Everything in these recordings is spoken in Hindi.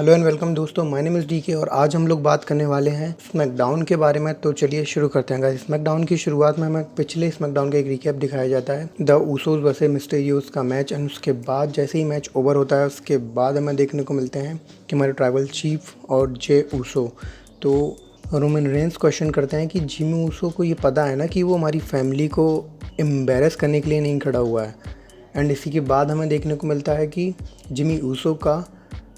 हेलो एंड वेलकम दोस्तों, माय नेम इज़ डीके और आज हम लोग बात करने वाले हैं स्मैकडाउन के बारे में। तो चलिए शुरू करते हैं गाइस। स्मैकडाउन की शुरुआत में हमें पिछले स्मैकडाउन का एक रिकैप दिखाया जाता है, द ऊसोस वर्सेस मिस्टीरियोस का मैच। एंड उसके बाद जैसे ही मैच ओवर होता है उसके बाद हमें देखने को मिलते हैं कि हमारे ट्राइबल चीफ और जे ऊसो तो रोमन रेंस क्वेश्चन करते हैं कि जिमी ऊसो को ये पता है ना कि वो हमारी फैमिली को एम्बेरस करने के लिए नहीं खड़ा हुआ है। एंड इसी के बाद हमें देखने को मिलता है कि जिमी ऊसो का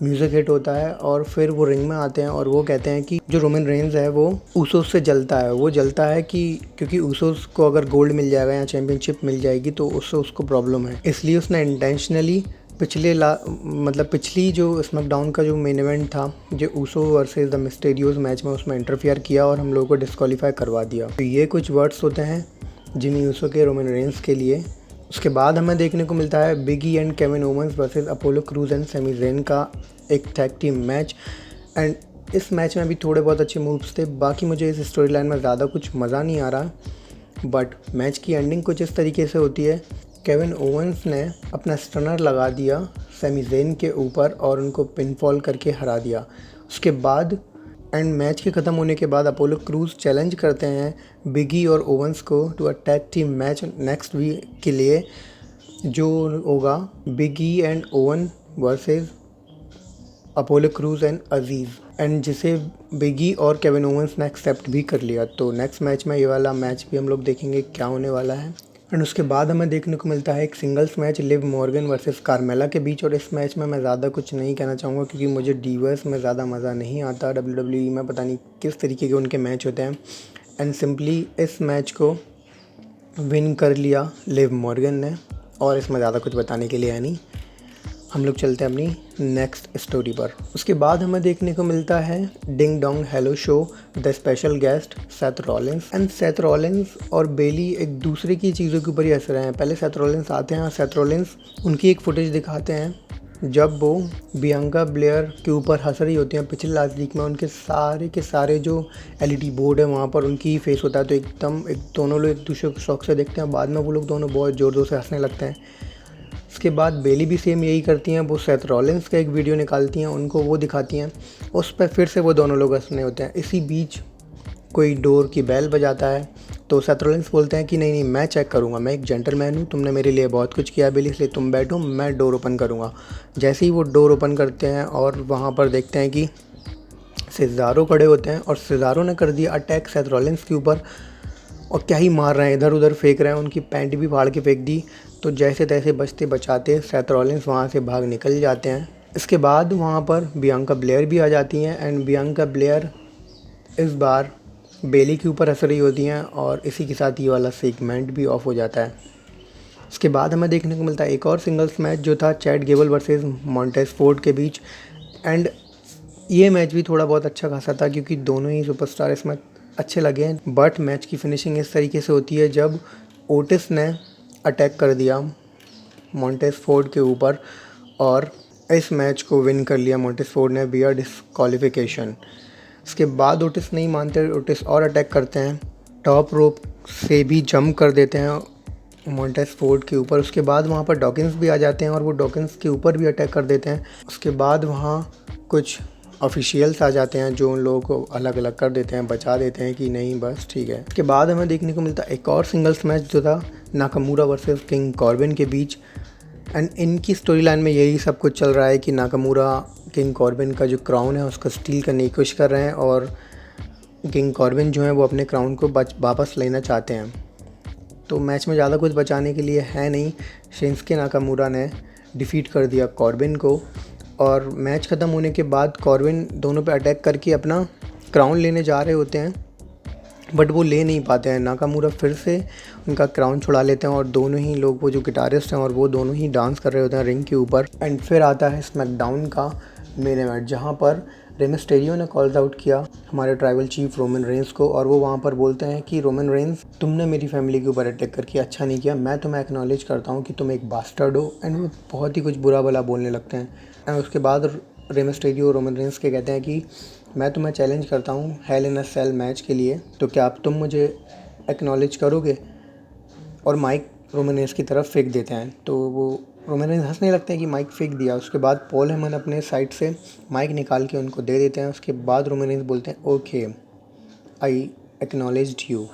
म्यूज़िक हिट होता है और फिर वो रिंग में आते हैं और वो कहते हैं कि जो रोमन रेंस है वो ऊसोस से जलता है। वो जलता है कि क्योंकि ऊसोस को अगर गोल्ड मिल जाएगा या चैम्पियनशिप मिल जाएगी तो उससे उसको प्रॉब्लम है, इसलिए उसने इंटेंशनली पिछली जो स्मैकडाउन का जो मेन इवेंट था जो Uso versus the Mysterios match में, उसमें इंटरफियर किया और हम लोगों को डिस्क्वालीफाई करवा दिया। तो ये कुछ वर्ड्स होते हैं जिमी ऊसो के रोमन रेंस के लिए। उसके बाद हमें देखने को मिलता है Biggie and Kevin Owens versus Apollo Crews and Sami Zayn का एक टैग टीम मैच। एंड इस मैच में भी थोड़े बहुत अच्छे मूव्स थे। बाकी मुझे इस स्टोरी लाइन में ज़्यादा कुछ मज़ा नहीं आ रहा, बट मैच की एंडिंग कुछ इस तरीके से होती है। केविन ओवंस ने अपना स्टनर लगा दिया सेमी ज़ेन के ऊपर और उनको पिनफॉल करके हरा दिया। उसके बाद एंड मैच के ख़त्म होने के बाद अपोलो क्रूज चैलेंज करते हैं बिगी और ओवंस को to a tag team match next week के लिए, जो होगा Biggie and Owen versus Apollo Crews and Azeez, and जिसे बिगी और केविन ओवंस ने एक्सेप्ट भी कर लिया। तो नेक्स्ट मैच में ये वाला मैच भी हम लोग देखेंगे क्या होने वाला है। एंड उसके बाद हमें देखने को मिलता है एक singles match Liv Morgan versus Carmela के बीच। और इस मैच में मैं ज़्यादा कुछ नहीं कहना चाहूँगा क्योंकि मुझे डीवर्स में ज़्यादा मज़ा नहीं आता। WWE में पता नहीं किस तरीके के उनके मैच होते हैं। एंड सिंपली इस मैच को विन कर लिया लिव मॉर्गन ने और इसमें ज़्यादा कुछ बताने के लिए है नहीं। हम लोग चलते हैं अपनी नेक्स्ट स्टोरी पर। उसके बाद हमें देखने को मिलता है ding dong hello show, the special guest Seth Rollins. And Seth Rollins और बेली एक दूसरे की चीज़ों के ऊपर ही हंस रहे हैं। पहले सेथ रॉलिंस आते हैं और सेथ रॉलिंस उनकी एक फुटेज दिखाते हैं जब वो बियांका ब्लेयर के ऊपर हंस रही होती हैं। पिछले लास्ट वीक में उनके सारे के सारे जो LED बोर्ड है वहाँ पर उनकी ही फेस होता है। तो एकदम दोनों लोग एक दूसरे को शौक से देखते हैं। बाद में वो लोग दोनों बहुत ज़ोर ज़ोर से हंसने लगते हैं। उसके बाद बेली भी सेम यही करती हैं, वो सेथ रॉलिंस का एक वीडियो निकालती हैं, उनको वो दिखाती हैं, उस पर फिर से वो दोनों लोग हंसने होते हैं। इसी बीच कोई डोर की बेल बजाता है तो सेथ रॉलिंस बोलते हैं कि नहीं नहीं मैं चेक करूँगा, मैं एक जेंटलमैन हूँ, तुमने मेरे लिए बहुत कुछ किया बेली, इसलिए तुम बैठो, मैं डोर ओपन करूँगा। जैसे ही वो डोर ओपन करते हैं और वहाँ पर देखते हैं कि सिज़ारो खड़े होते हैं और सिज़ारो ने कर दिया अटैक सेथ रॉलिंस के ऊपर और क्या ही मार रहे हैं, इधर उधर फेंक रहे हैं, उनकी पैंट भी फाड़ के फेंक दी। तो जैसे तैसे बचते बचाते सेथ रॉलिंस वहाँ से भाग निकल जाते हैं। इसके बाद वहाँ पर बियांका ब्लेयर भी आ जाती हैं एंड बियांका ब्लेयर इस बार बेली के ऊपर हंस रही होती हैं और इसी के साथ ये वाला सेगमेंट भी ऑफ हो जाता है। उसके बाद हमें देखने को मिलता है एक और सिंगल्स मैच जो था Chad Gable versus montage Ford के बीच। एंड ये मैच भी थोड़ा बहुत अच्छा खासा था क्योंकि दोनों ही सुपरस्टार इसमें अच्छे लगे हैं। बट मैच की फिनिशिंग इस तरीके से होती है जब ओटिस ने अटैक कर दिया मॉन्टेज फोर्ड के ऊपर और इस मैच को विन कर लिया मॉन्टेज फोर्ड ने विया डिस्क्वालिफिकेशन। इसके बाद ओटिस नहीं मानते, ओटिस और अटैक करते हैं, टॉप रोप से भी जंप कर देते हैं मॉन्टेज फोर्ड के ऊपर। उसके बाद वहाँ पर डॉकिंस भी आ जाते हैं और वो डॉकिंस के ऊपर भी अटैक कर देते हैं। उसके बाद वहाँ कुछ ऑफिशियल्स आ जाते हैं जो उन लोगों को अलग अलग कर देते हैं, बचा देते हैं कि नहीं बस ठीक है। इसके बाद हमें देखने को मिलता है एक और सिंगल्स मैच जो था नाकामूरा वर्सेस किंग कॉर्बिन के बीच। एंड इनकी स्टोरी लाइन में यही सब कुछ चल रहा है कि नाकामूरा किंग कॉर्बिन का जो क्राउन है उसको स्टील करने की कोशिश कर रहे हैं और किंग कॉर्बिन जो है वो अपने क्राउन को वापस लेना चाहते हैं। तो मैच में ज़्यादा कुछ बचाने के लिए है नहीं, शिंस्के नाकामूरा ने डिफीट कर दिया कॉर्बिन को और मैच ख़त्म होने के बाद कॉर्बिन दोनों पे अटैक करके अपना क्राउन लेने जा रहे होते हैं बट वो ले नहीं पाते हैं। नाकामूरा फिर से उनका क्राउन छुड़ा लेते हैं और दोनों ही लोग, वो जो गिटारिस्ट हैं और वो दोनों ही डांस कर रहे होते हैं रिंग के ऊपर। एंड फिर आता है स्मैकडाउन का मेन इवेंट जहाँ पर रे मिस्टीरियो ने कॉल्स आउट किया हमारे ट्राइबल चीफ रोमन रेंस को और वो वहाँ पर बोलते हैं कि रोमन रेंस तुमने मेरी फैमिली के ऊपर अटैक करके अच्छा नहीं किया, मैं तुम्हें एक्नॉलेज करता हूँ कि तुम एक बास्टर्ड हो। एंड वो बहुत ही कुछ बुरा भला बोलने लगते हैं। एंड उसके बाद रे मिस्टीरियो रोमन रेंस के कहते हैं कि मैं तुम्हें चैलेंज करता हूँ हेल इन अ सेल मैच के लिए, तो क्या आप तुम मुझे एक्नॉलेज करोगे। और माइक रोमन रेंस की तरफ फेंक देते हैं। तो वो रोमन रेंस हंसने लगते हैं कि माइक फेंक दिया। उसके बाद पॉल हेमन अपने साइड से माइक निकाल के उनको दे देते हैं। उसके बाद रोमन रेंस बोलते हैं ओके आई एक्नॉलेज्ड यू,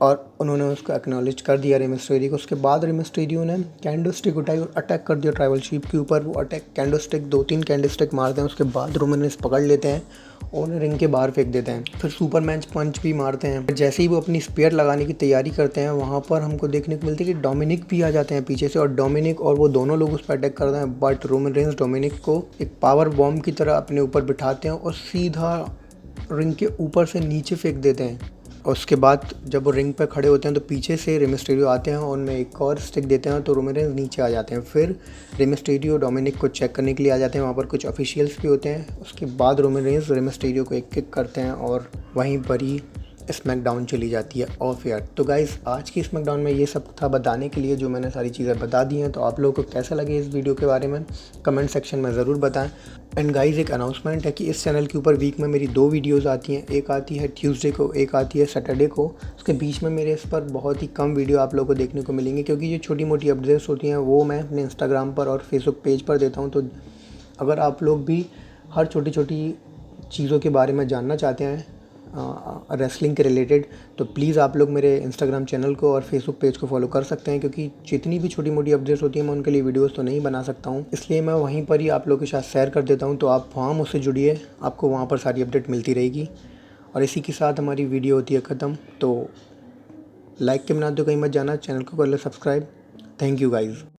और उन्होंने उसको एक्नॉलेज कर दिया रे मिस्टीरियो को। उसके बाद रे मिस्टीरियो ने कैंडो स्टिक उठाई और अटैक कर दिया ट्राइबल चीफ के ऊपर। वो attack can do stick 2-3 can do stick मारते हैं। उसके बाद रोमन रेंस पकड़ लेते हैं और उन्हें रिंग के बाहर फेंक देते हैं। फिर सुपरमैन पंच भी मारते हैं। जैसे ही वो अपनी स्पेयर लगाने की तैयारी करते हैं, वहाँ पर हमको देखने को मिलती है कि डोमिनिक भी आ जाते हैं पीछे से, और डोमिनिक और वो दोनों लोग उस पर अटैक करते हैं। बट रोमन रेंस डोमिनिक को एक पावर बॉम्ब की तरह अपने ऊपर बिठाते हैं और सीधा रिंग के ऊपर से नीचे फेंक देते हैं। और उसके बाद जब वो रिंग पे खड़े होते हैं तो पीछे से रे मिस्टीरियो आते हैं और उनमें एक और स्टिक देते हैं, तो रोमन रेंस नीचे आ जाते हैं। फिर रे मिस्टीरियो डोमिनिक को चेक करने के लिए आ जाते हैं। वहाँ पर कुछ ऑफिशियल्स भी होते हैं। उसके बाद रोमन रेंस रे मिस्टीरियो को एक किक करते हैं और वहीं पर ही स्मैकडाउन चली जाती है ऑफ एयर। तो गाइज़, आज की स्मैकडाउन में ये सब था बताने के लिए, जो मैंने सारी चीज़ें बता दी हैं। तो आप लोगों को कैसा लगे इस वीडियो के बारे में कमेंट सेक्शन में ज़रूर बताएं। एंड गाइज़, एक अनाउंसमेंट है कि इस चैनल के ऊपर वीक में मेरी 2 वीडियोस आती हैं। एक आती है ट्यूसडे को, एक आती है सैटरडे को। उसके बीच में मेरे इस पर बहुत ही कम वीडियो आप लोगों को देखने को मिलेंगे, क्योंकि जो छोटी मोटी अपडेट्स होती हैं वो मैं अपने इंस्टाग्राम पर और फेसबुक पेज पर देता हूँ। तो अगर आप लोग भी हर छोटी छोटी चीज़ों के बारे में जानना चाहते हैं रेसलिंग के रिलेटेड, तो प्लीज़ आप लोग मेरे इंस्टाग्राम चैनल को और फेसबुक पेज को फॉलो कर सकते हैं, क्योंकि जितनी भी छोटी मोटी अपडेट्स होती हैं मैं उनके लिए वीडियोस तो नहीं बना सकता हूं, इसलिए मैं वहीं पर ही आप लोगों के साथ शेयर कर देता हूं। तो आप वहाँ मुझसे जुड़िए, आपको वहाँ पर सारी अपडेट मिलती रहेगी। और इसी के साथ हमारी वीडियो होती है ख़त्म। तो लाइक के बिना तो कहीं मत जाना, चैनल को कर लो सब्सक्राइब। Thank you guys.